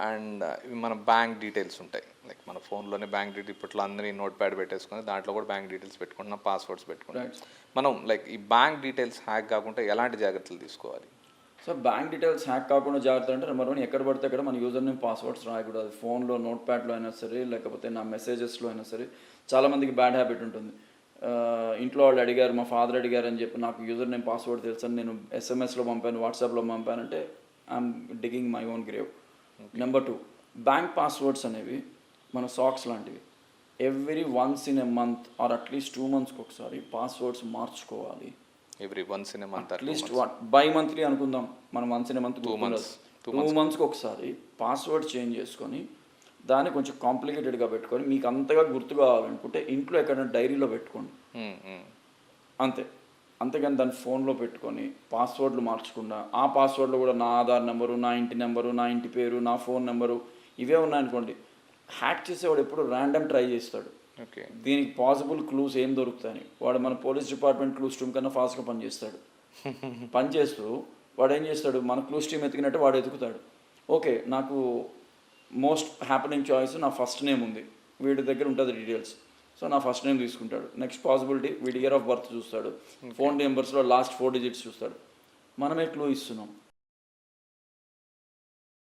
And ఇవి మన bank details ఉంటాయి, లైక్ మన ఫోన్లోనే బ్యాంక్ డీటెయిల్ ఇప్పట్లో అందరినీ నోట్ ప్యాడ్ పెట్టేసుకొని దాంట్లో కూడా బ్యాంక్ డీటెయిల్స్ పెట్టుకుంటున్నాం, పాస్వర్డ్స్ పెట్టుకుంటాం. మనం లైక్ ఈ బ్యాంక్ డీటెయిల్స్ హ్యాక్ కాకుండా ఎలాంటి జాగ్రత్తలు తీసుకోవాలి? సో బ్యాంక్ డీటెయిల్స్ హ్యాక్ కాకుండా జాగ్రత్త అంటే నెంబర్ 1, ఎక్కడ పడితే అక్కడ మన యూజర్ నేమ్ పాస్వర్డ్స్ రాయకూడదు. అది ఫోన్లో నోట్ ప్యాడ్లో అయినా సరే, లేకపోతే నా మెసేజెస్లో అయినా సరే. చాలామందికి బ్యాడ్ హ్యాబిట్ ఉంటుంది. ఇంట్లో వాళ్ళు అడిగారు, మా ఫాదర్ అడిగారు అని చెప్పి నాకు యూజర్ నేమ్ పాస్వర్డ్ తెలుసు అని నేను ఎస్ఎంఎస్లో పంపాను, వాట్సాప్లో పంపానంటే I'm digging my own grave. Number 2, bank passwords అనేవి మన సాక్స్ లాంటివి. Every once in a month or at least 2 monthsకి ఒకసారి పాస్వర్డ్స్ మార్చుకోవాలి. Every once in a month, at least by monthly అనుకుందాం, మనం వన్స్ ఇన్ ఎ మంత్ 2 monthsకి ఒకసారి పాస్వర్డ్ చేంజ్ చేసుకొని దాన్ని కొంచెం కాంప్లికేటెడ్గా పెట్టుకొని మీకు అంతగా గుర్తు కావాలనుకుంటే ఇంట్లో ఎక్కడైనా డైరీలో పెట్టుకోండి, అంతే. అంతేగాని దాన్ని ఫోన్లో పెట్టుకొని పాస్వర్డ్లు మార్చకుండా ఆ పాస్వర్డ్లో కూడా నా ఆధార్ నెంబరు, నా ఇంటి నెంబరు, నా ఇంటి పేరు, నా ఫోన్ నెంబరు ఇవే ఉన్నాయనుకోండి, హ్యాక్ చేసేవాడు ఎప్పుడు ర్యాండమ్ ట్రై చేస్తాడు. ఓకే, దీనికి పాసిబుల్ క్లూస్ ఏం దొరుకుతాయని వాడు మన పోలీస్ డిపార్ట్మెంట్ క్లూస్ టీమ్ కన్నా ఫాస్ట్గా పనిచేస్తాడు. పనిచేస్తూ వాడు ఏం చేస్తాడు, మన క్లూస్ టీమ్ ఎతికినట్టు వాడు ఎతుకుతాడు. ఓకే, నాకు మోస్ట్ హ్యాపెనింగ్ చాయిస్ నా ఫస్ట్ నేమ్ ఉంది, వీడి దగ్గర ఉంటుంది డీటెయిల్స్, సో నా ఫస్ట్ నేమ్ తీసుకుంటాడు. నెక్స్ట్ పాసిబిలిటీ వీడి ఇయర్ ఆఫ్ బర్త్ చూస్తాడు, ఫోన్ నెంబర్స్లో లాస్ట్ 4 digits చూస్తాడు. మనమే క్లూ ఇస్తున్నాం.